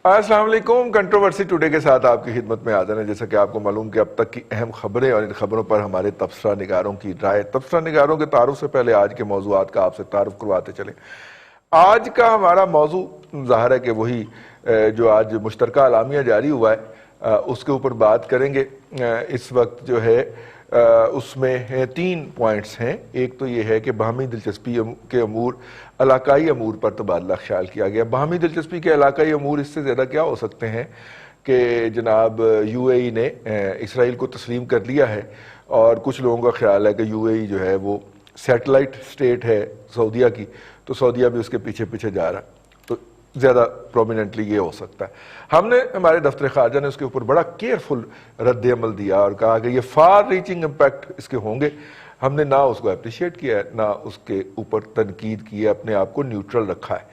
السلام علیکم. Controversy today کے ساتھ آپ کی خدمت میں حاضر ہیں. جیسا کہ آپ کو معلوم کہ اب تک کی اہم خبریں اور ان خبروں پر ہمارے تبصرہ نگاروں کی رائے. تبصرہ نگاروں کے تعارف سے پہلے آج کے موضوعات کا آپ سے تعارف کرواتے چلیں. آج کا ہمارا موضوع ظاہر ہے کہ وہی جو آج مشترکہ اعلامیہ جاری ہوا ہے اس کے اوپر بات کریں گے. اس وقت جو ہے اس میں 3 پوائنٹس ہیں. ایک تو یہ ہے کہ باہمی دلچسپی کے امور علاقائی امور پر تبادلہ خیال کیا گیا. باہمی دلچسپی کے علاقائی امور اس سے زیادہ کیا ہو سکتے ہیں کہ جناب یو اے ای نے اسرائیل کو تسلیم کر لیا ہے اور کچھ لوگوں کا خیال ہے کہ یو اے ای جو ہے وہ سیٹلائٹ سٹیٹ ہے سعودیہ کی, تو سعودیہ بھی اس کے پیچھے پیچھے جا رہا ہے. تو زیادہ پرومیننٹلی یہ ہو سکتا ہے. ہم نے ہمارے دفتر خارجہ نے اس کے اوپر بڑا کیئرفل رد عمل دیا اور کہا کہ یہ فار ریچنگ امپیکٹ اس کے ہوں گے. ہم نے نہ اس کو اپریشیٹ کیا ہے نہ اس کے اوپر تنقید کی ہے, اپنے آپ کو نیوٹرل رکھا ہے.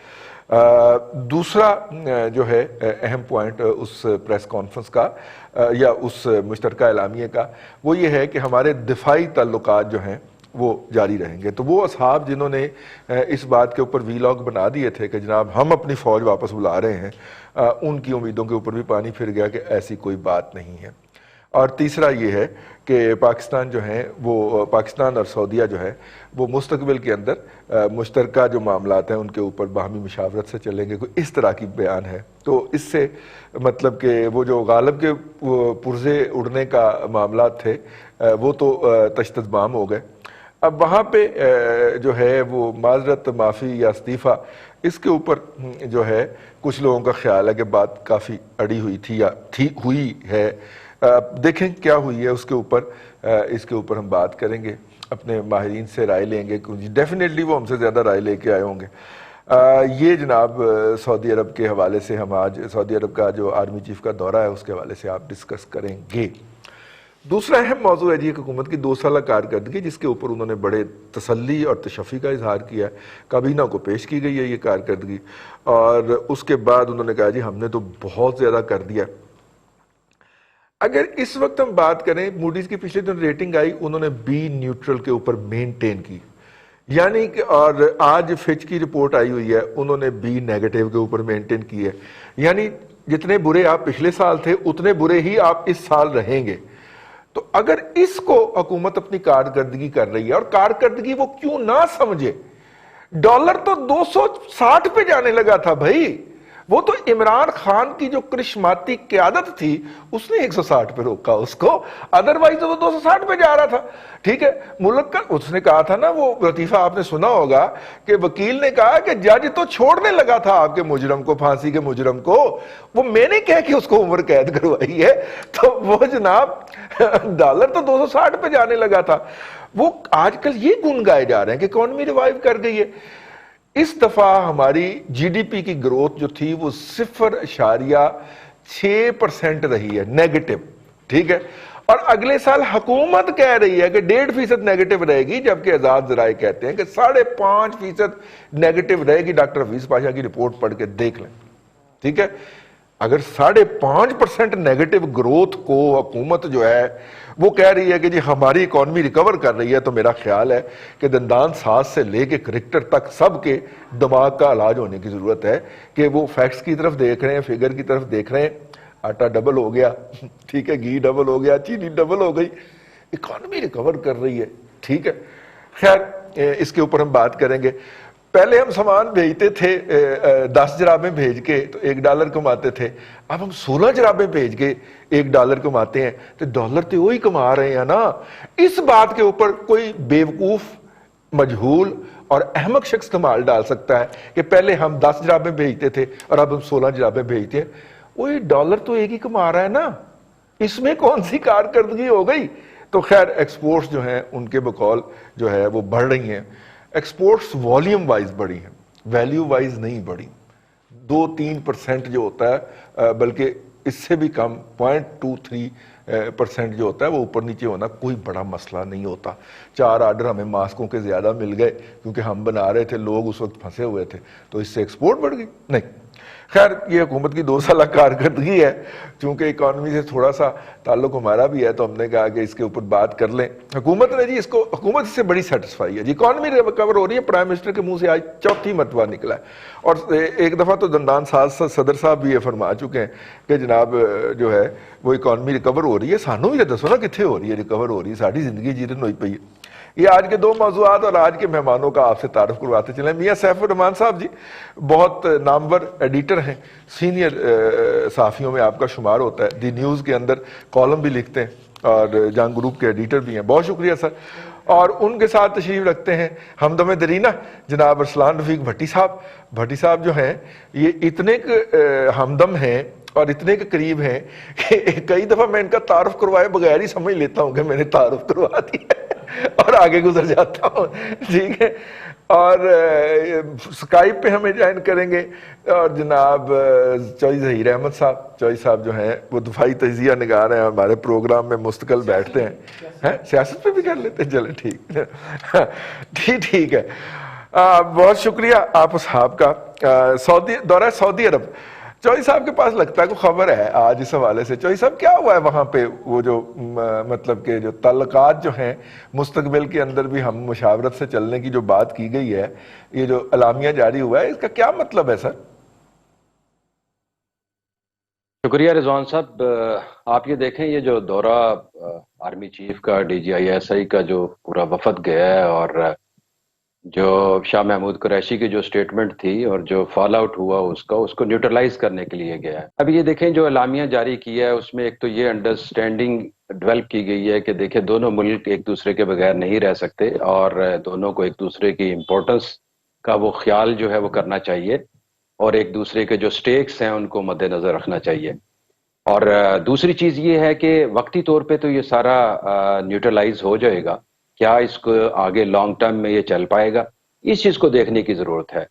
دوسرا جو ہے اہم پوائنٹ اس پریس کانفرنس کا یا اس مشترکہ اعلامیے کا, وہ یہ ہے کہ ہمارے دفاعی تعلقات جو ہیں وہ جاری رہیں گے. تو وہ اصحاب جنہوں نے اس بات کے اوپر ویلاگ بنا دیے تھے کہ جناب ہم اپنی فوج واپس بلا رہے ہیں, ان کی امیدوں کے اوپر بھی پانی پھر گیا کہ ایسی کوئی بات نہیں ہے. اور تیسرا یہ ہے کہ پاکستان جو ہیں وہ پاکستان اور سعودیہ جو ہے وہ مستقبل کے اندر مشترکہ جو معاملات ہیں ان کے اوپر باہمی مشاورت سے چلیں گے. کوئی اس طرح کی بیان ہے. تو اس سے مطلب کہ وہ جو غالب کے پرزے اڑنے کا معاملات تھے وہ تو تشدد ہو گئے. اب وہاں پہ جو ہے وہ معذرت معافی یا استعفیٰ اس کے اوپر جو ہے کچھ لوگوں کا خیال ہے کہ بات کافی اڑی ہوئی تھی یا ہوئی ہے. دیکھیں کیا ہوئی ہے اس کے اوپر ہم بات کریں گے, اپنے ماہرین سے رائے لیں گے کیونکہ ڈیفینیٹلی وہ ہم سے زیادہ رائے لے کے آئے ہوں گے. یہ جناب سعودی عرب کے حوالے سے ہم آج سعودی عرب کا جو آرمی چیف کا دورہ ہے اس کے حوالے سے آپ ڈسکس کریں گے. دوسرا اہم موضوع ہے جی حکومت کی 2 سالہ کارکردگی, جس کے اوپر انہوں نے بڑے تسلی اور تشفی کا اظہار کیا ہے. کابینہ کو پیش کی گئی ہے یہ کارکردگی اور اس کے بعد انہوں نے کہا جی ہم نے تو بہت زیادہ کر دیا. اگر اس وقت ہم بات کریں, موڈیز کی پچھلے دن ریٹنگ آئی, انہوں نے بی نیوٹرل کے اوپر مینٹین کی, یعنی کہ اور آج فچ کی رپورٹ آئی ہوئی ہے انہوں نے بی نیگیٹو کے اوپر مینٹین کی ہے. یعنی جتنے برے آپ پچھلے سال تھے اتنے برے ہی آپ اس سال رہیں گے. تو اگر اس کو حکومت اپنی کارکردگی کر رہی ہے, اور کارکردگی وہ کیوں نہ سمجھے, ڈالر تو 260 پہ جانے لگا تھا بھائی. وہ تو عمران خان کی جو کرشماتی قیادت تھی اس نے 160 پہ روکا اس کو, ادروائز تو 260 پہ جا رہا تھا. ٹھیک ہے, ملک کا اس نے کہا تھا نا, وہ لطیفہ آپ نے سنا ہوگا کہ وکیل نے کہا کہ جج تو چھوڑنے لگا تھا آپ کے مجرم کو, پھانسی کے مجرم کو, وہ میں نے کہہ کہ اس کو عمر قید کروائی ہے. تو وہ جناب ڈالر تو 260 پہ جانے لگا تھا. وہ آج کل یہ گن گائے جا رہے ہیں کہ اکانومی ریوائیو کر گئی ہے. اس دفعہ ہماری جی ڈی پی کی گروتھ جو تھی وہ 0.6% رہی ہے نیگیٹو. ٹھیک ہے, اور اگلے سال حکومت کہہ رہی ہے کہ 1.5% نیگیٹو رہے گی, جبکہ آزاد ذرائع کہتے ہیں کہ 5.5% نیگیٹو رہے گی. ڈاکٹر حفیظ پاشا کی رپورٹ پڑھ کے دیکھ لیں. ٹھیک ہے, اگر 5.5% نیگیٹو گروتھ کو حکومت جو ہے وہ کہہ رہی ہے کہ جی ہماری اکانومی ریکور کر رہی ہے, تو میرا خیال ہے کہ دندان ساز سے لے کے کرکٹر تک سب کے دماغ کا علاج ہونے کی ضرورت ہے کہ وہ فیکٹس کی طرف دیکھ رہے ہیں, فگر کی طرف دیکھ رہے ہیں. آٹا ڈبل ہو گیا, ٹھیک ہے, گھی ڈبل ہو گیا, چینی ڈبل ہو گئی, اکانومی ریکور کر رہی ہے. ٹھیک ہے, خیر اس کے اوپر ہم بات کریں گے. پہلے ہم سامان بھیجتے تھے 10 جرابیں بھیج کے تو $1 کماتے تھے, اب ہم 16 جرابیں بھیج کے $1 کماتے ہیں. تو ڈالر تو وہی کما رہے ہیں نا. اس بات کے اوپر کوئی بیوقوف, مجہول اور احمق شخص کمال ڈال سکتا ہے کہ پہلے ہم 10 جرابیں بھیجتے تھے اور اب ہم 16 جرابیں بھیجتے ہیں. وہی ڈالر تو ایک ہی کما رہا ہے نا, اس میں کون سی کارکردگی ہو گئی. تو خیر ایکسپورٹس جو ہیں ان کے بقول جو ہے وہ بڑھ رہی ہیں. ایکسپورٹس والیوم وائز بڑھی ہیں, ویلیو وائز نہیں بڑھی. 2-3% جو ہوتا ہے, بلکہ اس سے بھی کم 0.23% جو ہوتا ہے وہ اوپر نیچے ہونا کوئی بڑا مسئلہ نہیں ہوتا. 4 آرڈر ہمیں ماسکوں کے زیادہ مل گئے کیونکہ ہم بنا رہے تھے, لوگ اس وقت پھنسے ہوئے تھے, تو اس سے ایکسپورٹ بڑھ گئی نہیں. خیر یہ حکومت کی 2 سالہ کارکردگی ہے، چونکہ اکانومی سے تھوڑا سا تعلق ہمارا بھی ہے تو ہم نے کہا کہ اس کے اوپر بات کر لیں. حکومت نے جی حکومت اس سے بڑی سیٹسفائی ہے جی. اکانومی ریکور ہو رہی ہے، پرائم منسٹر کے منہ سے آج 4تھی مرتبہ نکلا ہے. اور ایک دفعہ تو دندان ساز صدر صاحب بھی یہ فرما چکے ہیں کہ جناب جو ہے وہ اکانومی ریکور ہو رہی ہے. سانوں بھی دسو نا کتنے ہو رہی ہے ریکور ہو رہی ہے، ساری زندگی جیرن ہوئی پئی ہے. یہ آج کے 2 موضوعات اور آج کے مہمانوں کا آپ سے تعارف کرواتے چلیں. میاں سیف الرحمان صاحب جی بہت نامور ایڈیٹر ہیں، سینئر صحافیوں میں آپ کا شمار ہوتا ہے. دی نیوز کے اندر کالم بھی لکھتے ہیں اور جنگ گروپ کے ایڈیٹر بھی ہیں. بہت شکریہ سر. اور ان کے ساتھ تشریف رکھتے ہیں ہمدم درینہ جناب ارسلان رفیق بھٹی صاحب. بھٹی صاحب جو ہیں یہ اتنے ہمدم ہیں اور اتنے کے قریب ہیں کہ کئی دفعہ میں ان کا تعارف کروائے بغیر ہی سمجھ لیتا ہوں کہ میں نے تعارف کروا دیا اور آگے گزر جاتا ہوں. ٹھیک ہے. اور سکائپ پہ ہمیں جوائن کریں گے اور جناب چوئی ظہیر احمد صاحب. چوئی صاحب جو ہیں وہ دفاعی تجزیہ نگار ہیں، ہمارے پروگرام میں مستقل بیٹھتے ہیں. سیاست پہ بھی کر لیتے ہیں، چلیں ٹھیک ٹھیک ہے. بہت شکریہ آپ صاحب کا. دورہ سعودی عرب، چوئی صاحب کے پاس لگتا ہے کوئی خبر ہے آج اس حوالے سے. چوئی صاحب کیا ہوا ہے وہاں پہ؟ وہ جو مطلب کہ جو تعلقات جو ہیں مستقبل کے اندر بھی ہم مشاورت سے چلنے کی جو بات کی گئی ہے، یہ جو اعلامیہ جاری ہوا ہے، اس کا کیا مطلب ہے سر؟ شکریہ رضوان صاحب. آپ یہ دیکھیں یہ جو دورہ آرمی چیف کا DGISI کا جو پورا وفد گیا ہے اور جو شاہ محمود قریشی کی جو سٹیٹمنٹ تھی اور جو فال آؤٹ ہوا اس کو نیوٹرلائز کرنے کے لیے گیا ہے. اب یہ دیکھیں جو اعلامیہ جاری کیا ہے اس میں ایک تو یہ انڈرسٹینڈنگ ڈیولپ کی گئی ہے کہ دیکھیں دونوں ملک ایک دوسرے کے بغیر نہیں رہ سکتے اور دونوں کو ایک دوسرے کی امپورٹنس کا وہ خیال جو ہے وہ کرنا چاہیے اور ایک دوسرے کے جو سٹیکس ہیں ان کو مد نظر رکھنا چاہیے. اور دوسری چیز یہ ہے کہ وقتی طور پہ تو یہ سارا نیوٹرلائز ہو جائے گا، کیا اس کو آگے لانگ ٹرم میں یہ چل پائے گا، اس چیز کو دیکھنے کی ضرورت ہے.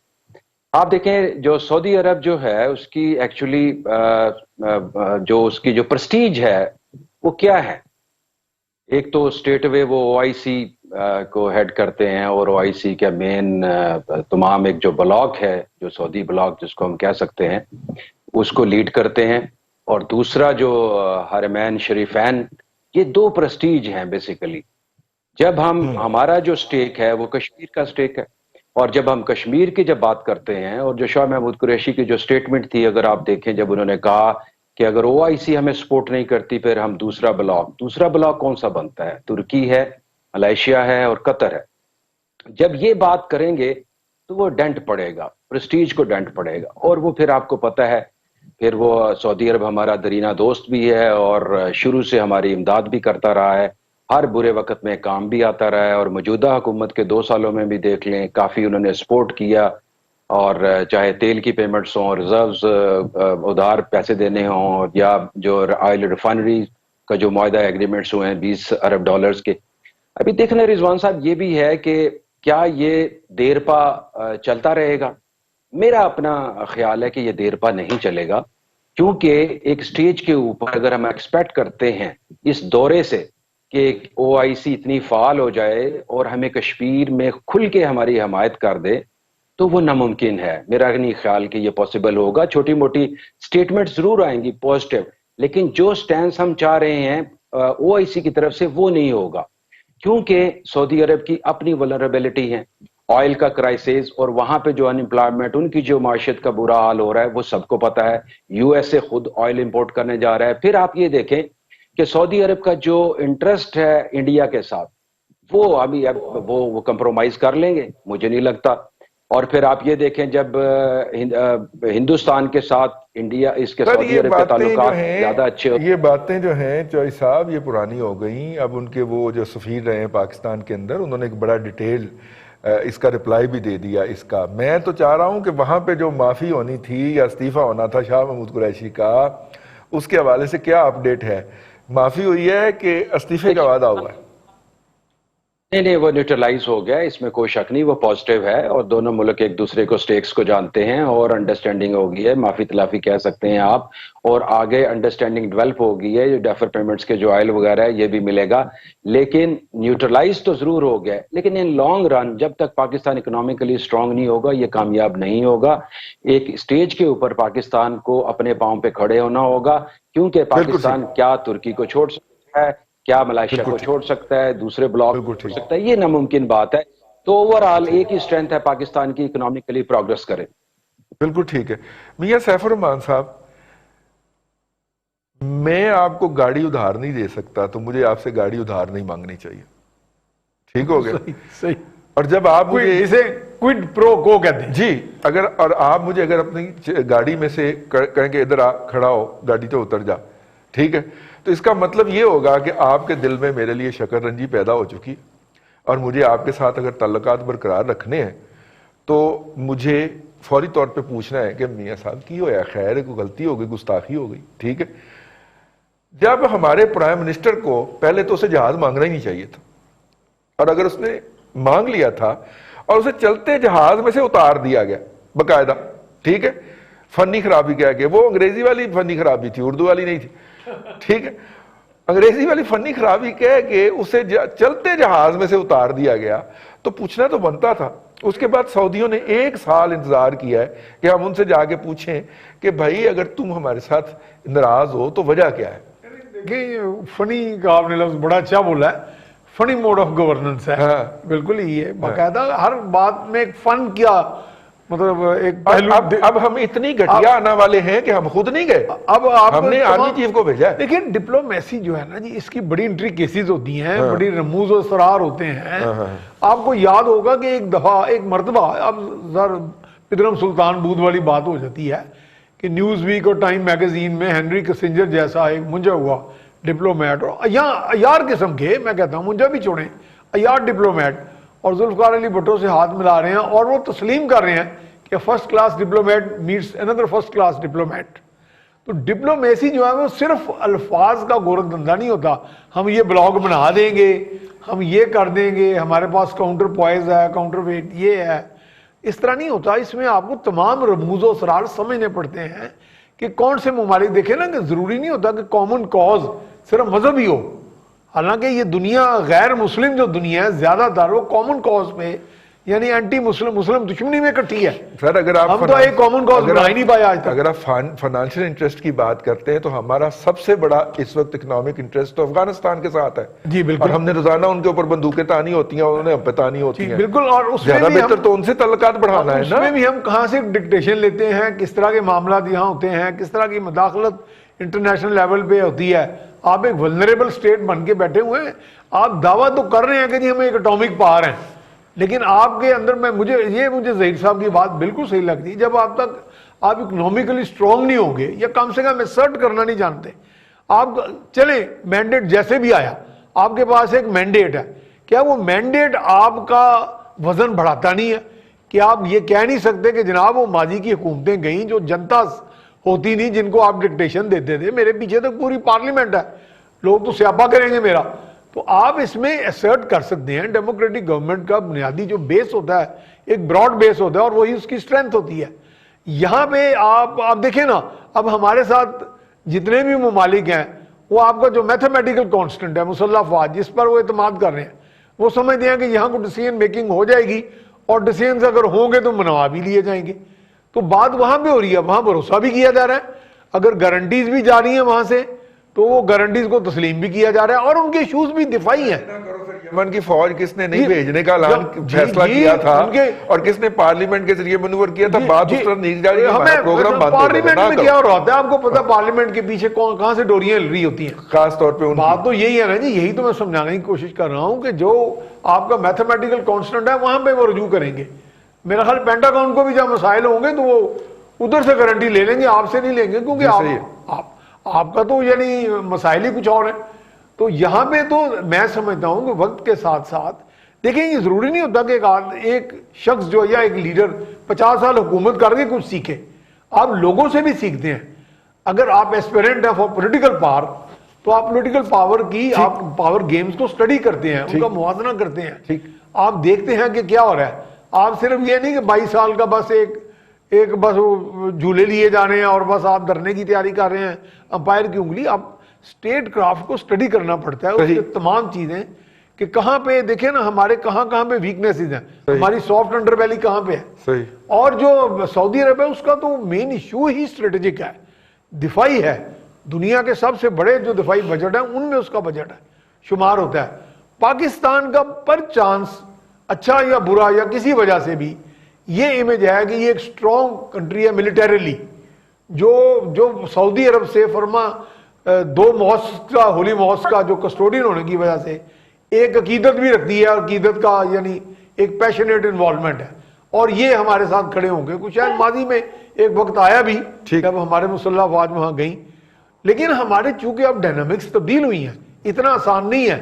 آپ دیکھیں جو سعودی عرب جو ہے اس کی ایکچولی جو اس کی جو پرسٹیج ہے وہ کیا ہے. ایک تو اسٹیٹ وے وہ OIC کو ہیڈ کرتے ہیں اور OIC کا مین تمام ایک جو بلاک ہے جو سعودی بلاک جس کو ہم کہہ سکتے ہیں اس کو لیڈ کرتے ہیں. اور دوسرا جو حرمین شریفین، یہ 2 پرسٹیج ہیں بیسیکلی. جب ہمارا جو سٹیک ہے وہ کشمیر کا سٹیک ہے اور جب ہم کشمیر کی جب بات کرتے ہیں اور جو شاہ محمود قریشی کی جو سٹیٹمنٹ تھی اگر آپ دیکھیں جب انہوں نے کہا کہ اگر OIC ہمیں سپورٹ نہیں کرتی پھر ہم دوسرا بلاک کون سا بنتا ہے؟ ترکی ہے، ملائیشیا ہے اور قطر ہے. جب یہ بات کریں گے تو وہ ڈنٹ پڑے گا، پرسٹیج کو ڈنٹ پڑے گا. اور وہ پھر آپ کو پتہ ہے پھر وہ سعودی عرب ہمارا درینہ دوست بھی ہے اور شروع سے ہماری امداد بھی کرتا رہا ہے، ہر برے وقت میں کام بھی آتا رہا ہے. اور موجودہ حکومت کے 2 سالوں میں بھی دیکھ لیں کافی انہوں نے سپورٹ کیا، اور چاہے تیل کی پیمنٹس ہوں، ریزروز ادھار پیسے دینے ہوں، یا جو آئل ریفائنری کا جو معاہدہ ایگریمنٹس ہوئے ہیں $20 ارب کے. ابھی دیکھنا رضوان صاحب یہ بھی ہے کہ کیا یہ دیر پا چلتا رہے گا. میرا اپنا خیال ہے کہ یہ دیر پا نہیں چلے گا، کیونکہ ایک سٹیج کے اوپر اگر ہم ایکسپیکٹ کرتے ہیں اس دورے سے کہ OIC اتنی فعال ہو جائے اور ہمیں کشمیر میں کھل کے ہماری حمایت کر دے تو وہ ناممکن ہے. میرا نہیں خیال کہ یہ پاسبل ہوگا. چھوٹی موٹی سٹیٹمنٹ ضرور آئیں گی پازیٹیو، لیکن جو سٹینس ہم چاہ رہے ہیں OIC کی طرف سے وہ نہیں ہوگا، کیونکہ سعودی عرب کی اپنی ولنریبلٹی ہے، آئل کا کرائسس، اور وہاں پہ جو انمپلائمنٹ ان کی جو معیشت کا برا حال ہو رہا ہے وہ سب کو پتہ ہے. USA خود آئل امپورٹ کرنے جا رہا ہے. پھر آپ یہ دیکھیں کہ سعودی عرب کا جو انٹرسٹ ہے انڈیا کے ساتھ وہ ابھی وہ کمپرومائز کر لیں گے، مجھے نہیں لگتا. اور پھر آپ یہ دیکھیں جب ہندوستان کے ساتھ انڈیا اس کے سعودی عرب کے تعلقات زیادہ اچھے یہ باتیں جو ہیں چوئی صاحب یہ پرانی ہو گئیں. اب ان کے وہ جو سفیر رہے ہیں پاکستان کے اندر انہوں نے ایک بڑا ڈیٹیل اس کا رپلائی بھی دے دیا اس کا. میں تو چاہ رہا ہوں کہ وہاں پہ جو معافی ہونی تھی یا استعفیٰ ہونا تھا شاہ محمود قریشی کا، اس کے حوالے سے کیا اپڈیٹ ہے؟ معافی ہوئی ہے کہ استعفے کا وعدہ ہوا ہے؟ نہیں وہ نیوٹرلائز ہو گیا، اس میں کوئی شک نہیں، وہ پازیٹیو ہے، اور دونوں ملک ایک دوسرے کو سٹیکس کو جانتے ہیں اور انڈرسٹینڈنگ ہو گئی ہے، معافی تلافی کہہ سکتے ہیں آپ، اور آگے انڈرسٹینڈنگ ڈیولپ ہو گئی ہے، جو ڈیفر پیمنٹس کے جو آئل وغیرہ ہے یہ بھی ملے گا، لیکن نیوٹرلائز تو ضرور ہو گیا ہے، لیکن ان لانگ رن جب تک پاکستان اکنامکلی اسٹرانگ نہیں ہوگا یہ کامیاب نہیں ہوگا۔ ایک سٹیج کے اوپر پاکستان کو اپنے پاؤں پہ کھڑے ہونا ہوگا، کیونکہ بالکل صحیح، پاکستان کیا ترکی کو چھوڑ سکتا ہے، کیا ملائیشیا بالکل کو ٹھیک، چھوڑ سکتا ہے، دوسرے بلاک بالکل چھوڑ ٹھیک، سکتا ہے، یہ ناممکن بات ہے۔ تو اوور آل جی ایک ہی اسٹرینتھ ہے پاکستان کی، اکنامکلی پروگرس کرے۔ بالکل ٹھیک ہے۔ میاں سیف الرحمان صاحب، میں آپ کو گاڑی ادھار نہیں دے سکتا تو مجھے آپ سے گاڑی ادھار نہیں مانگنی چاہیے، ٹھیک ہو گیا؟ صحیح صحیح، اور جب آپ مجھے جسے کوئڈ پرو کو کہتے ہیں۔ جی اگر اور آپ مجھے اگر اپنی گاڑی میں سے کہیں کہ ادھر آ کھڑا ہو، گاڑی تو اتر جا، ٹھیک ہے، تو اس کا مطلب یہ ہوگا کہ آپ کے دل میں میرے لیے شکر رنجی پیدا ہو چکی ہے، اور مجھے آپ کے ساتھ اگر تعلقات برقرار رکھنے ہیں تو مجھے فوری طور پہ پوچھنا ہے کہ میاں صاحب کی ہوا خیر ہے، کوئی غلطی ہو گئی، گستاخی ہو گئی، ٹھیک ہے۔ جب ہمارے پرائم منسٹر کو پہلے تو اسے جہاز مانگنا ہی نہیں چاہیے تھا، اور اگر اس نے مانگ لیا تھا اور اسے چلتے جہاز میں سے اتار دیا گیا باقاعدہ، ٹھیک ہے، فنی خرابی کہہ کے، وہ انگریزی والی فنی خرابی تھی، اردو والی نہیں تھی، ٹھیک ہے، انگریزی والی فنی خرابی کہہ کے اسے چلتے جہاز میں سے اتار دیا گیا، تو پوچھنا تو بنتا تھا۔ اس کے بعد سعودیوں نے 1 سال انتظار کیا ہے کہ ہم ان سے جا کے پوچھیں کہ بھائی اگر تم ہمارے ساتھ ناراض ہو تو وجہ کیا ہے؟ دیکھیں فنی کا آپ نے لفظ بڑا اچھا بولا ہے، فنی موڈ آف گورننس ہے، ہاں بالکل ہی ہے، باقاعدہ ہر بات میں ایک فن کیا مطلب ایک اور پہلو اب ہم اتنی گھٹیا آنا والے ہیں کہ ہم خود نہیں گئے، اب آپ ہم نے آرمی چیف کو بھیجا ہے۔ لیکن ڈپلومیسی جو ہے نا جی، اس کی بڑی انٹری کیسز ہوتی ہیں، بڑی رموز و اسرار ہوتے ہیں۔ آپ کو یاد ہوگا کہ ایک دفعہ ایک مرتبہ، اب ذرا پدرم سلطان بود والی بات ہو جاتی ہے کہ نیوز ویک اور ٹائم میگزین میں ہنری کسنجر جیسا ایک منجا ہوا ڈپلومیٹ، اور عیار قسم کے، میں کہتا ہوں منجا بھی چھوڑیں، عیار ڈپلومیٹ، اور ذوالفقار علی بھٹو سے ہاتھ ملا رہے ہیں اور وہ تسلیم کر رہے ہیں کہ فرسٹ کلاس ڈپلومیٹ میٹس اندر فرسٹ کلاس ڈپلومیٹ۔ تو ڈپلومیسی جو ہے وہ صرف الفاظ کا گورکھ دھندا نہیں ہوتا، ہم یہ بلاگ بنا دیں گے، ہم یہ کر دیں گے، ہمارے پاس کاؤنٹر پوائز ہے، کاؤنٹر ویٹ یہ ہے، اس طرح نہیں ہوتا۔ اس میں آپ کو تمام رموز و اسرار سمجھنے پڑتے ہیں کہ کون سے ممالک، دیکھیں نا کہ ضروری نہیں ہوتا کہ کامن کاز صرف مذہب ہی ہو، حالانکہ یہ دنیا غیر مسلم جو دنیا ہے زیادہ تر وہ کامن کاز پہ، یعنی اینٹی مسلم مسلم دشمنی میں اکٹھی ہے۔ سر اگر آپ ہم تو ایک کامن کاز بنا ہی نہیں پایا آج تک۔ اگر آپ فائنانشل انٹرسٹ کی بات کرتے ہیں تو ہمارا سب سے بڑا اس وقت اکنامک انٹرسٹ تو افغانستان کے ساتھ ہے، جی بالکل، اور ہم نے روزانہ ان کے اوپر بندوقیں تانی ہوتی ہیں اور انہیں ہم پہ تانی ہوتی ہیں، بالکل، اور اس میں زیادہ بھی بہتر تو ان سے تعلقات بڑھانا ہے اس نا۔ میں بھی ہم کہاں سے ڈکٹیشن لیتے ہیں، کس طرح کے معاملات یہاں ہوتے ہیں، کس طرح کی مداخلت انٹرنیشنل لیول پہ ہوتی ہے۔ آپ ایک ولنریبل سٹیٹ بن کے بیٹھے ہوئے ہیں، آپ دعویٰ تو کر رہے ہیں کہ جی ہم ایک اٹامک پاور ہیں، لیکن آپ کے اندر میں مجھے ظہیر صاحب کی بات بالکل صحیح لگتی ہے، جب آپ تک آپ اکنامکلی اسٹرانگ نہیں ہوں گے یا کم سے کم ایسرٹ کرنا نہیں جانتے، آپ چلیں مینڈیٹ جیسے بھی آیا، آپ کے پاس ایک مینڈیٹ ہے، کیا وہ مینڈیٹ آپ کا وزن بڑھاتا نہیں ہے؟ کہ آپ یہ کہہ نہیں سکتے کہ جناب وہ ماضی کی حکومتیں گئیں جو جنتا ہوتی نہیں، جن کو آپ ڈکٹیشن دیتے تھے، میرے پیچھے تک پوری پارلیمنٹ ہے، لوگ تو سیاپا کریں گے میرا۔ تو آپ اس میں ایسرٹ کر سکتے ہیں، ڈیموکریٹک گورنمنٹ کا بنیادی جو بیس ہوتا ہے ایک براڈ بیس ہوتا ہے، اور وہی اس کی اسٹرینتھ ہوتی ہے۔ یہاں پہ آپ دیکھیں نا، اب ہمارے ساتھ جتنے بھی ممالک ہیں، وہ آپ کا جو میتھمیٹیکل کانسٹنٹ ہے مسلح افواج، جس پر وہ اعتماد کر رہے ہیں، وہ سمجھتے ہیں کہ یہاں کو ڈیسیژن میکنگ ہو جائے گی، اور ڈیسیژنز اگر ہوں گے تو منوا بھی لیے جائیں گے۔ تو بات وہاں پہ ہو رہی ہے، وہاں بھروسہ بھی کیا جا رہا ہے، اگر گارنٹیز بھی جا رہی ہیں وہاں سے تو وہ گارنٹیز کو تسلیم بھی کیا جا رہا ہے، اور ان کے ایشوز بھی دفاعی ہیں۔ یمن کی فوج کس نے نہیں بھیجنے کا اعلان فیصلہ کیا تھا اور کس نے پارلیمنٹ کے ذریعے منور کیا تھا، بات اس طرح نہیں جا رہی، ہمارا پروگرام بند ہو گیا۔ پارلیمنٹ میں کیا ہو رہا ہے آپ کو پتا، پارلیمنٹ کے پیچھے کہاں سے ڈوریاں ہل رہی ہوتی ہیں، خاص طور پہ بات تو یہی ہے نا جی، یہی تو میں سمجھانے کی کوشش کر رہا ہوں کہ جو آپ کا میتھمیٹیکل کانسٹنٹ ہے وہاں پہ وہ رجوع کریں گے۔ میرا خیال پینٹاگون کو بھی جب مسائل ہوں گے تو وہ ادھر سے گارنٹی لے لیں گے، آپ سے نہیں لیں گے، کیونکہ آپ کا تو یعنی مسائل ہی کچھ اور ہیں۔ تو یہاں پہ تو میں سمجھتا ہوں کہ وقت کے ساتھ ساتھ دیکھیں، یہ ضروری نہیں ہوتا کہ ایک شخص جو یا ایک لیڈر 50 سال حکومت کر کے کچھ سیکھے، آپ لوگوں سے بھی سیکھتے ہیں۔ اگر آپ ایسپیرنٹ ہیں فار پولیٹیکل پاور، تو آپ پولیٹیکل پاور کی آپ پاور گیمز کو سٹڈی کرتے ہیں, ان کا موازنہ کرتے ہیں, آپ دیکھتے ہیں کہ کیا ہو رہا ہے. آپ صرف یہ نہیں کہ 22 سال کا بس ایک بس جھولے لیے جانے ہیں اور بس آپ دھرنے کی تیاری کر رہے ہیں امپائر کی انگلی. آپ اسٹیٹ کرافٹ کو سٹڈی کرنا پڑتا ہے, اس کے تمام چیزیں کہ کہاں پہ دیکھیں نا ہمارے کہاں پہ ویکنیسز ہیں, ہماری سافٹ انڈر ویلی کہاں پہ ہے. اور جو سعودی عرب ہے اس کا تو مین ایشو ہی اسٹریٹجک ہے, دفاعی ہے. دنیا کے سب سے بڑے جو دفاعی بجٹ ہیں ان میں اس کا بجٹ ہے شمار ہوتا ہے. پاکستان کا پر چانس اچھا یا برا یا کسی وجہ سے بھی یہ امیج ہے کہ یہ ایک سٹرونگ کنٹری ہے ملیٹریلی, جو سعودی عرب سے فرما 2 ماسک کا ہولی ماسک کا جو کسٹوڈین ہونے کی وجہ سے ایک عقیدت بھی رکھتی ہے, اور عقیدت کا یعنی ایک پیشنیٹ انوالومنٹ ہے, اور یہ ہمارے ساتھ کھڑے ہوں گے. کچھ شاید ماضی میں ایک وقت آیا بھی جب ہمارے مسلح افواج وہاں گئیں, لیکن ہمارے چونکہ اب ڈائنامکس تبدیل ہوئی ہیں, اتنا آسان نہیں ہے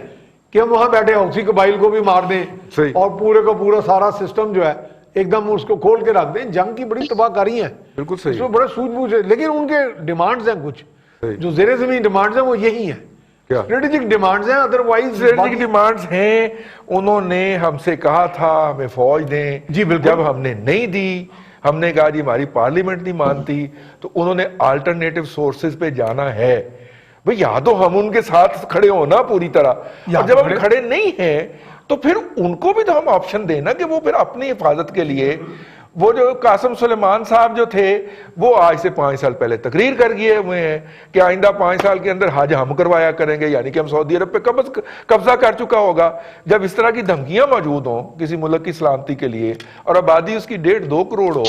کہ ہم وہاں بیٹھے حوثی قبائل کو بھی مار دیں اور پورے کا پورا سارا سسٹم جو ہے ایک دم اس کو کھول کے رکھ دیں. جنگ کی بڑی تباہ کاری ہے, بالکل اس میں بڑا سوجھ بوجھ ہے, لیکن ان کے ڈیمانڈز ہیں کچھ جو زیر زمین ڈیمانڈز ہیں وہ یہی ہیں, اسٹریٹجک ڈیمانڈز ہیں. ادروائز اسٹریٹجک ڈیمانڈز ہیں. انہوں نے ہم سے کہا تھا ہمیں فوج دیں, جب ہم نے نہیں دی, ہم نے کہا جی ہماری پارلیمنٹ نہیں مانتی, تو انہوں نے آلٹرنیٹو سورسز پہ جانا ہے. بھئی یا تو ہم ان کے ساتھ کھڑے ہونا پوری طرح, اور جب ہم کھڑے نہیں ہیں تو پھر ان کو بھی تو ہم آپشن دینا کہ وہ پھر اپنی حفاظت کے لیے. وہ جو قاسم سلیمان صاحب جو تھے وہ آج سے 5 سال پہلے تقریر کر گئے ہوئے ہیں کہ آئندہ 5 سال کے اندر حج ہم کروایا کریں گے, یعنی کہ ہم سعودی عرب پہ قبضہ کر چکا ہوگا. جب اس طرح کی دھمکیاں موجود ہوں کسی ملک کی سلامتی کے لیے اور آبادی اس کی 1.5-2 کروڑ ہو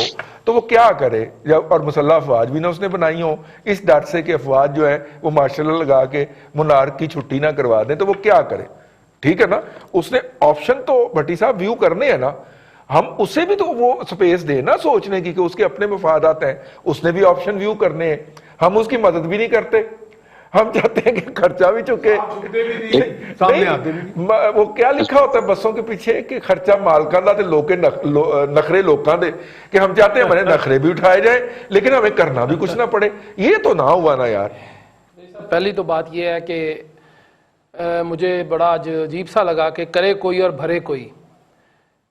تو وہ کیا کرے, اور مسلح افواج بھی نہ اس نے بنائی ہوں اس ڈر سے کہ افواج جو ہے وہ مارشل لا لگا کے منارک کی چھٹی نہ کروا دیں, تو وہ کیا کرے. ٹھیک ہے نا, اس نے آپشن تو بھٹی صاحب ویو کرنے ہیں نا, ہم اسے بھی تو وہ سپیس دیں نا سوچنے کی کہ اس کے اپنے مفادات ہیں, اس نے بھی آپشن ویو کرنے ہیں. ہم اس کی مدد بھی نہیں کرتے, ہم چاہتے ہیں کہ خرچہ بھی چکے. وہ کیا لکھا ہوتا ہے بسوں کے پیچھے کہ خرچہ مالکاں دا تے لوکے نخرے لوکاں دے, کہ ہم چاہتے ہیں ہمارے نخرے بھی اٹھائے جائیں لیکن ہمیں کرنا بھی کچھ نہ پڑے. یہ تو نہ ہوا نا یار. پہلی تو بات یہ ہے کہ مجھے بڑا عجیب سا لگا کہ کرے کوئی اور بھرے کوئی,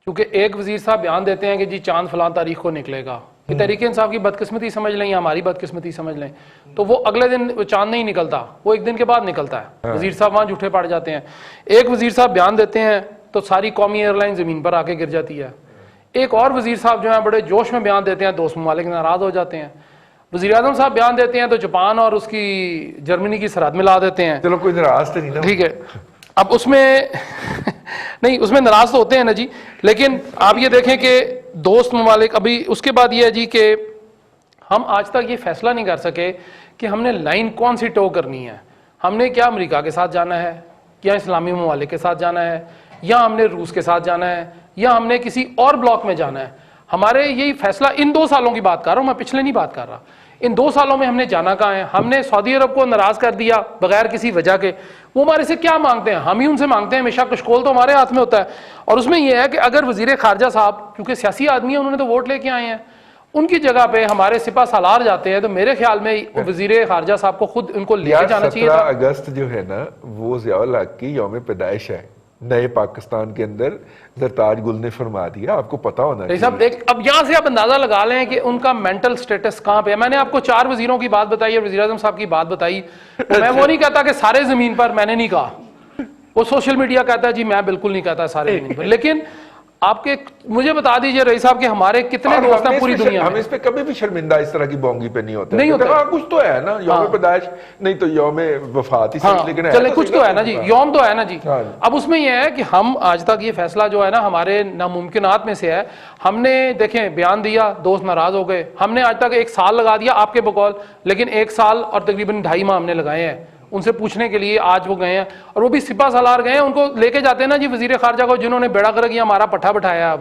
کیونکہ ایک وزیر صاحب بیان دیتے ہیں کہ جی چاند فلاں تاریخ کو نکلے گا, کہ تحریک انصاف کی بدقسمتی سمجھ لیں یا ہماری بدقسمتی سمجھ لیں, تو وہ اگلے دن چاند نہیں نکلتا, وہ ایک دن کے بعد نکلتا ہے. وزیر صاحب وہاں جھوٹے پڑ جاتے ہیں. ایک وزیر صاحب بیان دیتے ہیں تو ساری قومی ایئر لائن زمین پر آ کے گر جاتی ہے. ایک اور وزیر صاحب جو ہیں بڑے جوش میں بیان دیتے ہیں, دوست ممالک ناراض ہو جاتے ہیں. وزیر اعظم صاحب بیان دیتے ہیں تو جاپان اور اس کی جرمنی کی سرحد میں لا دیتے ہیں. چلو کوئی ناراض تو نہیں نا, ٹھیک ہے. اب اس میں نہیں, اس میں ناراض تو ہوتے ہیں نا جی, لیکن آپ یہ دیکھیں کہ دوست ممالک, ابھی اس کے بعد یہ ہے جی کہ ہم آج تک یہ فیصلہ نہیں کر سکے کہ ہم نے لائن کون سی ٹو کرنی ہے. ہم نے کیا امریکہ کے ساتھ جانا ہے, یا اسلامی ممالک کے ساتھ جانا ہے, یا ہم نے روس کے ساتھ جانا ہے, یا ہم نے کسی اور بلاک میں جانا ہے. ہمارے یہی فیصلہ ان 2 سالوں کی بات کر رہا ہوں, میں پچھلے نہیں بات کر رہا. ان 2 سالوں میں ہم نے جانا کہاں ہے. ہم نے سعودی عرب کو ناراض کر دیا بغیر کسی وجہ کے. وہ ہمارے سے کیا مانگتے ہیں, ہم ہی ان سے مانگتے ہیں. ہمیشہ کشکول تو ہمارے ہاتھ میں ہوتا ہے. اور اس میں یہ ہے کہ اگر وزیر خارجہ صاحب, کیونکہ سیاسی آدمی ہیں, انہوں نے تو ووٹ لے کے آئے ہیں, ان کی جگہ پہ ہمارے سپاہ سالار جاتے ہیں, تو میرے خیال میں وزیر خارجہ صاحب کو خود ان کو لے کے جانا چاہیے. 17 اگست جو ہے نا وہ ضیاء الحق کی یوم پیدائش ہے. نئے پاکستان کے اندر زرتاج گل نے فرما دیا, آپ کو پتا ہونا چاہیے. اب یہاں سے آپ اندازہ لگا لیں کہ ان کا مینٹل سٹیٹس کہاں پہ ہے. میں نے آپ کو 4 وزیروں کی بات بتائی ہے, وزیر اعظم صاحب کی بات بتائی. میں وہ نہیں کہتا کہ سارے زمین پر, میں نے نہیں کہا. وہ سوشل میڈیا کہتا ہے جی, میں بالکل نہیں کہتا سارے زمین پر. لیکن آپ کے مجھے بتا دیجئے رئیس صاحب کہ ہمارے کتنے دوست ہیں پوری دنیا میں. ہم اس پہ کبھی بھی شرمندہ اس طرح کی بونگی پہ نہیں ہوتے. نہیں ہوتا. ہاں کچھ تو ہے نا, یوم پیدائش نہیں تو یوم وفات ہی صحیح, لیکن چلے کچھ تو ہے نا جی, یوم تو ہے نا جی. اب اس میں یہ ہے کہ ہم آج تک یہ فیصلہ جو ہے نا ہمارے ناممکنات میں سے ہے. ہم نے دیکھیں بیان دیا, دوست ناراض ہو گئے. ہم نے آج تک 1 سال لگا دیا آپ کے بقول, لیکن 1 سال اور تقریباً 2.5 ماہ ہم نے لگائے ہیں ان سے پوچھنے کے لیے. آج وہ گئے ہیں, اور وہ بھی سپاہ سالار گئے ہیں, ان کو لے کے جاتے ہیں نا جی وزیر خارجہ کو, جنہوں نے بیڑا گرک یا ہمارا پٹھا بٹھایا. اب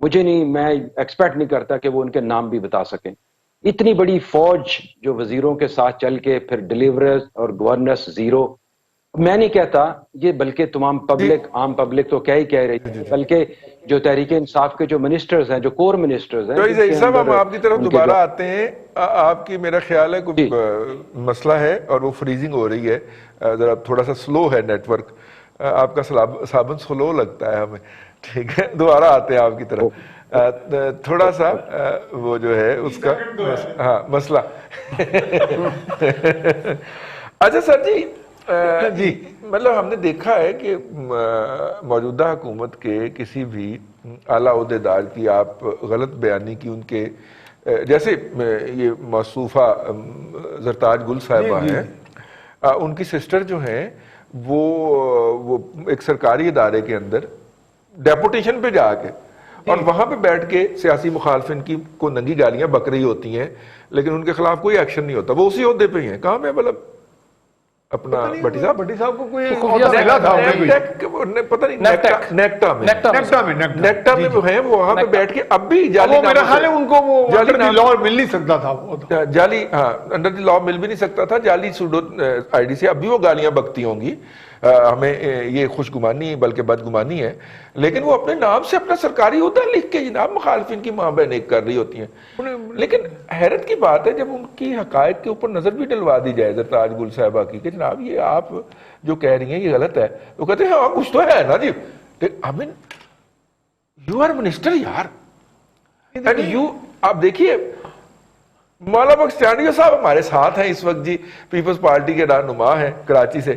مجھے نہیں، میں ایکسپیکٹ نہیں کرتا کہ وہ ان کے نام بھی بتا سکیں. اتنی بڑی فوج جو وزیروں کے ساتھ چل کے پھر ڈیلیوررز اور گورنرز زیرو. میں نہیں کہتا یہ، بلکہ تمام پبلک، عام پبلک تو کہہ رہی ہے، بلکہ جو تحریک انصاف کے جو منسٹرز ہیں، جو کور منسٹرز ہیں، صاحب ہم آپ کی طرف دوبارہ آتے ہیں. آپ کی میرا خیال ہے کوئی مسئلہ ہے اور وہ فریزنگ ہو رہی ہے، ذرا تھوڑا سا سلو ہے نیٹ ورک، آپ کا صابن سلو لگتا ہے ہمیں. ٹھیک ہے، دوبارہ آتے ہیں آپ کی طرف. تھوڑا سا وہ جو ہے اس کا ہاں مسئلہ. اچھا سر جی، مطلب ہم نے دیکھا ہے کہ موجودہ حکومت کے کسی بھی اعلیٰ عہدیدار کی آپ غلط بیانی کی، ان کے جیسے یہ موصوفہ زرتاج گل صاحبہ ہیں، ان کی سسٹر جو ہیں وہ ایک سرکاری ادارے کے اندر ڈیپوٹیشن پہ جا کے اور وہاں پہ بیٹھ کے سیاسی مخالفین کی کو ننگی گالیاں بک رہی ہوتی ہیں، لیکن ان کے خلاف کوئی ایکشن نہیں ہوتا. وہ اسی عہدے پہ ہی ہیں. کہاں پہ مطلب اپنا بٹی صاحب کو کوئی پتہ نہیں، نیکٹا میں وہ ہیں، وہاں پہ بیٹھ کے اب بھی جعلی، میرا خیال ہے ان کو وہ انڈر دی لا مل نہیں سکتا تھا، جعلی، ہاں انڈر دی لا مل بھی نہیں سکتا تھا، جعلی سوڈو آئی ڈی سے اب بھی وہ گالیاں بکتی ہوں گی. ہمیں یہ خوش گمانی بلکہ بدگمانی ہے، لیکن وہ اپنے نام سے اپنا سرکاری عہدہ لکھ کے جناب مخالفین کی ماں بہن ایک کر رہی ہوتی ہیں. لیکن حیرت کی بات ہے جب ان کی حقائق کے اوپر نظر بھی ڈلوا دی جائے زرتاج گل صاحبہ کی کہ جناب یہ آپ جو کہہ رہی ہیں یہ غلط ہے، وہ کہتے ہیں ہاں کچھ تو ہے نا جی. یو آر منسٹر یار، اینڈ یو، آپ دیکھیے مولا بخش چانڈیو صاحب ہمارے ساتھ ہیں اس وقت جی، پیپلز پارٹی کے رہنما ہیں کراچی سے.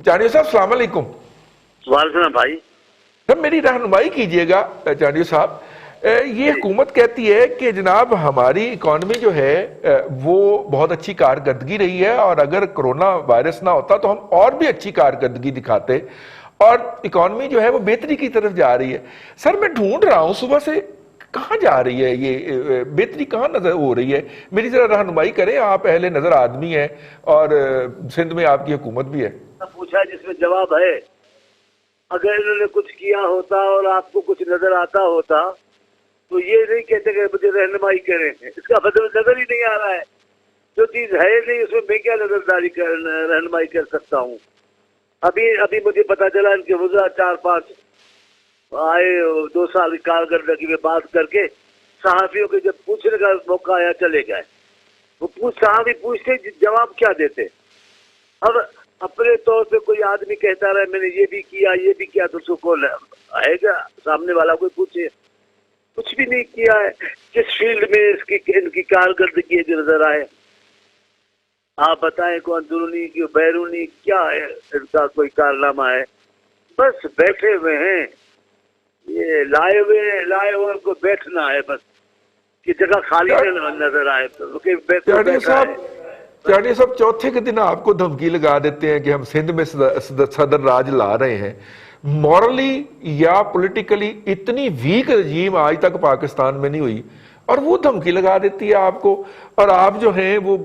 چانڈیو صاحب السلام علیکم. وعلیکم السلام بھائی. سر میری رہنمائی کیجئے گا چانڈیو صاحب. یہ حکومت کہتی ہے کہ جناب ہماری اکانومی جو ہے وہ بہت اچھی کارکردگی رہی ہے، اور اگر کرونا وائرس نہ ہوتا تو ہم اور بھی اچھی کارکردگی دکھاتے، اور اکانومی جو ہے وہ بہتری کی طرف جا رہی ہے. سر میں ڈھونڈ رہا ہوں صبح سے کہاں جا رہی ہے یہ بہتری، کہاں نظر ہو رہی ہے؟ میری ذرا رہنمائی کریں، آپ اہل نظر آدمی ہیں اور سندھ میں آپ کی حکومت بھی ہے. پوچھا جس میں جواب ہے. اگر انہوں نے کچھ کیا ہوتا اور آپ کو کچھ نظر آتا ہوتا تو یہ نہیں کہتے کہ مجھے رہنمائی کریں، اس کا مطلب نظر ہی نہیں آ رہا ہے. جو چیز ہے نہیں اس میں کیا نظرداری رہنمائی کر سکتا ہوں؟ ابھی مجھے پتا چلا ان کے وزراء 4-5 آئے 2 سال کی کارکردگی میں بات کر کے صحافیوں کے جب پوچھنے کا موقع آیا چلے گئے. وہ صحافی پوچھتے جواب کیا دیتے؟ اب اپنے طور پہ کوئی آدمی کہتا رہا میں نے یہ بھی کیا تو سکون آئے گا؟ سامنے والا کوئی پوچھے کچھ بھی نہیں کیا ہے. کس فیلڈ میں ان کی کارکردگی جو نظر آئے آپ بتائیں؟ کو اندرونی کی بیرونی کیا ہے ان کا کوئی کارنامہ ہے؟ بس بیٹھے ہوئے ہیں، یہ لائے ہوئے ان کو بیٹھنا ہے بس کہ جگہ خالی نظر آئے. چانڈیو صاحب چوتھے کے دن آپ کو دھمکی لگا دیتے ہیں کہ ہم سندھ میں صدر راج لا رہے ہیں. مورلی یا پولیٹیکلی اتنی ویک رجیم آج تک پاکستان میں نہیں ہوئی، اور وہ دھمکی لگا دیتی ہے آپ کو، اور آپ جو ہیں وہ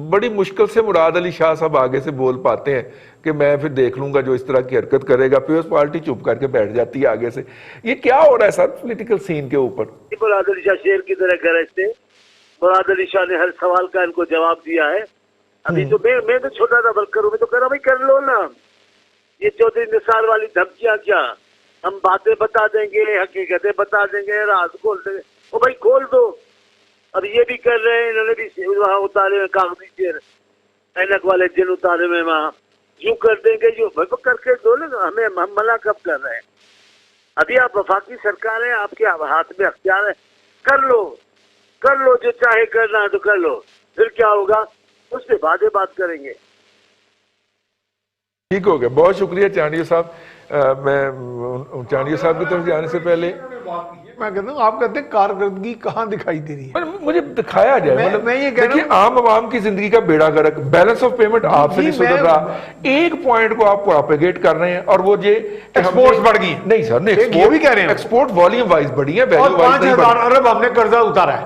بڑی مشکل سے مراد علی شاہ صاحب آگے سے بول پاتے ہیں کہ میں پھر دیکھ لوں گا جو اس طرح کی حرکت کرے گا. پیپلز پارٹی چپ کر کے بیٹھ جاتی ہے آگے سے. یہ کیا ہو رہا ہے سر پولیٹیکل سین کے اوپر؟ مراد علی شاہ شیر کی طرح گرجتے. مراد علی شاہ نے ہر سوال کا ان کو جواب دیا ہے. ابھی تو میں تو چھوٹا تھا ورکر ہوں، میں تو کہہ رہا بھائی کر لو نا. یہ چودھری نثار والی دھمکیاں کیا؟ ہم باتیں بتا دیں گے، حقیقتیں بتا دیں گے، راز کھول دیں گے. وہ بھائی کھول دو. اب یہ بھی کر رہے ہیں، انہوں نے بھی وہاں اتارے ہوئے کاغذی چیر اینک والے جن اتارے ہوئے وہاں. یوں کر دیں گے، یوں کر کے دو نا. ہم منع کب کر رہے ہیں؟ ابھی آپ وفاقی سرکار ہیں، آپ کے ہاتھ میں اختیار ہے. کر لو جو چاہے کرنا ہے تو کر لو. پھر کیا ہوگا اس پہ بعد بات کریں گے. ٹھیک ہو گیا، بہت شکریہ چانڈیو صاحب. میں چانڈیو صاحب کی طرف جانے سے پہلے میں کہتا ہوں آپ کہتے ہیں کارکردگی کہاں دکھائی دے رہی ہے؟ مجھے دکھایا جائے. مطلب میں یہ کہہ رہا ہوں عام عوام کی زندگی کا بیڑا گرک، بیلنس آف پیمنٹ آپ سے نہیں سدھر رہا. ایک پوائنٹ کو آپ پروپیگیٹ کر رہے ہیں اور وہ یہ ایکسپورٹس بڑھ گئی. نہیں سر، یہ بھی کہہ رہے ہیں ایکسپورٹ والیوم وائز بڑھی ہے، اور 5,000 ارب ہم نے قرضہ اتارا ہے.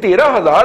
13,000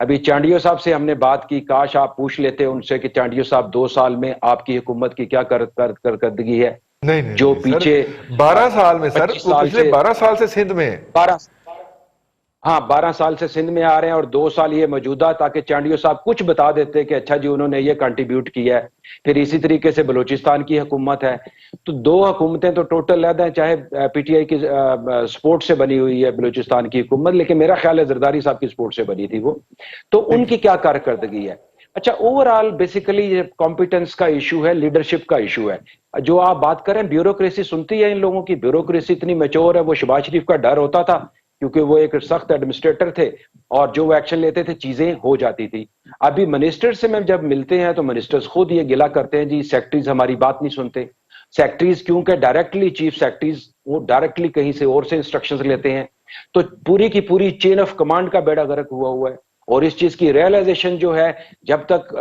ابھی چانڈیو صاحب سے ہم نے بات کی, کاش آپ پوچھ لیتے ان سے کہ چانڈیو صاحب 2 سال میں آپ کی حکومت کی کیا کارکردگی ہے. نہیں جو پیچھے 12 سال میں سر, 25 وہ سال پچھلے سے 12 سال سے سندھ میں ہے. 12 سال سے سندھ میں آ رہے ہیں, اور 2 سال یہ موجودہ, تاکہ چانڈیو صاحب کچھ بتا دیتے کہ اچھا جی انہوں نے یہ کنٹریبیوٹ کیا ہے. پھر اسی طریقے سے بلوچستان کی حکومت ہے. تو 2 حکومتیں تو ٹوٹل علیحدہ ہیں, چاہے پی ٹی آئی کی سپورٹ سے بنی ہوئی ہے بلوچستان کی حکومت, لیکن میرا خیال ہے زرداری صاحب کی سپورٹ سے بنی تھی وہ. تو ان کی کیا کارکردگی ہے. اچھا, اوورآل بیسیکلی یہ کمپیٹنس کا ایشو ہے, لیڈرشپ کا ایشو ہے. جو آپ بات کریں بیوروکریسی سنتی ہے ان لوگوں کی, بیوروکریسی اتنی میچور ہے. وہ شہباز شریف کا ڈر ہوتا تھا کیونکہ وہ ایک سخت ایڈمنسٹریٹر تھے, اور جو وہ ایکشن لیتے تھے چیزیں ہو جاتی تھی. ابھی منسٹر سے میں جب ملتے ہیں تو منسٹرز خود یہ گلا کرتے ہیں جی سیکٹریز ہماری بات نہیں سنتے. سیکٹریز کیونکہ ڈائریکٹلی چیف سیکٹریز وہ ڈائریکٹلی کہیں سے اور سے انسٹرکشنز لیتے ہیں, تو پوری کی پوری چین آف کمانڈ کا بیڑا غرق ہوا ہے. اور اس چیز کی ریئلائزیشن جو ہے جب تک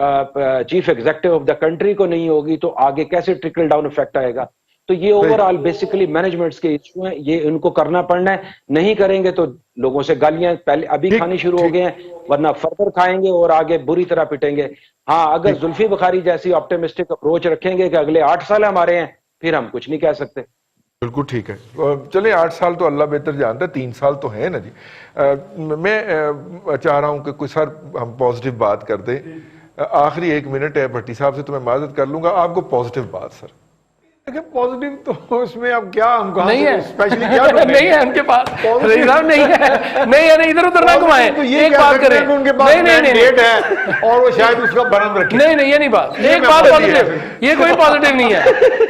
chief executive of the country کو نہیں ہوگی تو آگے کیسے ٹرکل ڈاؤن افیکٹ آئے گا. تو یہ اوورآل بیسیکلی مینجمنٹس کے ایشو ہیں, یہ ان کو کرنا پڑنا ہے. نہیں کریں گے تو لوگوں سے گالیاں پہلے ابھی کھانی شروع ہو گئے ہیں, ورنہ فردر کھائیں گے اور آگے بری طرح پٹیں گے. ہاں, اگر زلفی بخاری جیسی آپٹیمسٹک اپروچ رکھیں گے کہ اگلے 8 سال ہمارے ہیں, پھر ہم کچھ نہیں کہہ سکتے. بالکل ٹھیک ہے. چلیں 8 سال تو اللہ بہتر جانتا ہے, 3 سال تو ہیں نا جی. میں چاہ رہا ہوں کہ کوئی سر ہم پازیٹیو بات کر دیں. آخری 1 منٹ ہے, بھٹی صاحب سے تو میں معذرت کر لوں گا, آپ کو پازیٹیو بات سر. دیکھیں پازیٹیو تو اس میں اب کیا ہم کہاں نہیں سے ہے, اسپیشلی کیا نہیں ہے ان کے پاس, رضی صاحب نہیں ہے, نہیں ہے, ادھر ادھر نہ گھمائیں. ایک بات کریں, ان کے پاس مینڈیٹ ہے اور وہ شاید اس کا برم رکھیں. نہیں نہیں, یہ نہیں بات, ایک بات پازیٹیو, یہ کوئی پازیٹیو نہیں ہے,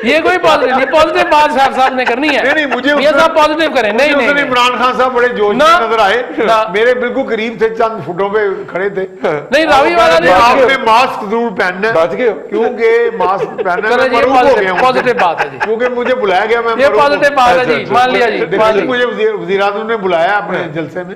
یہ کوئی پازیٹیو نہیں. پازیٹیو بات صاحب نے کرنی ہے. نہیں مجھے یہ صاحب پازیٹیو کریں. نہیں نہیں, عمران خان صاحب بڑے جوش میں نظر آئے, میرے بالکل قریب تھے, چند فٹوں پہ کھڑے تھے. نہیں راوی والا نہیں, آپ نے ماسک ضرور پہننا ہے, بچ گئے کیونکہ ماسک پہننا ہے. پازیٹیو بات ہے جی, کیونکہ مجھے بلایا گیا, میں یہ پازیٹیو بات ہے جی, مان لیا جی. مجھے وزیر اعظم نے بلایا اپنے جلسے میں,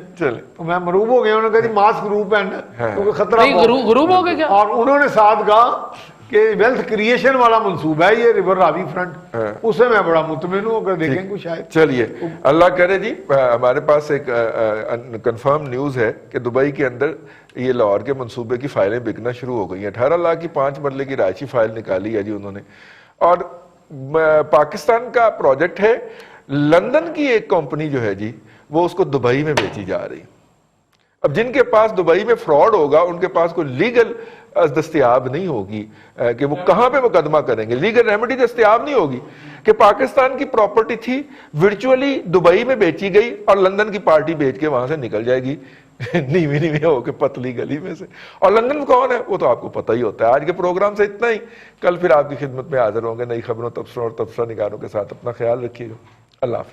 تو میں مروب ہو گیا. انہوں نے کہا جی ماسک ضرور پہننا کیونکہ خطرہ. غروب ہو گئے کیا؟ اور انہوں نے ساتھ کہا کہ ویلتھ کریشن والا منصوبہ ہے یہ ریور راوی فرنٹ, اسے میں بڑا مطمئن ہوں, اگر دیکھیں کچھ شاید. چلیے اللہ کرے جی. ہمارے پاس ایک کنفرم نیوز ہے کہ دبئی کے اندر یہ لاہور کے منصوبے کی فائلیں بکنا شروع ہو گئی ہیں. 18 لاکھ کی 5 مرلے کی رہائشی فائل نکالی ہے جی انہوں نے. اور پاکستان کا پروجیکٹ ہے, لندن کی ایک کمپنی جو ہے جی وہ اس کو دبئی میں بیچی جا رہی. اب جن کے پاس دبئی میں فراڈ ہوگا ان کے پاس کوئی لیگل دستیاب نہیں ہوگی کہ وہ کہاں پہ مقدمہ کریں گے, لیگل ریمیڈی دستیاب نہیں ہوگی کہ پاکستان کی پراپرٹی تھی ورچولی دبئی میں بیچی گئی اور لندن کی پارٹی بیچ کے وہاں سے نکل جائے گی نیوی ہو کے پتلی گلی میں سے. اور لندن کون ہے وہ تو آپ کو پتہ ہی ہوتا ہے. آج کے پروگرام سے اتنا ہی, کل پھر آپ کی خدمت میں حاضر ہوں گے نئی خبروں, تبصروں اور تبصرہ نگاروں کے ساتھ. اپنا خیال رکھیے گا. اللہ حافظ.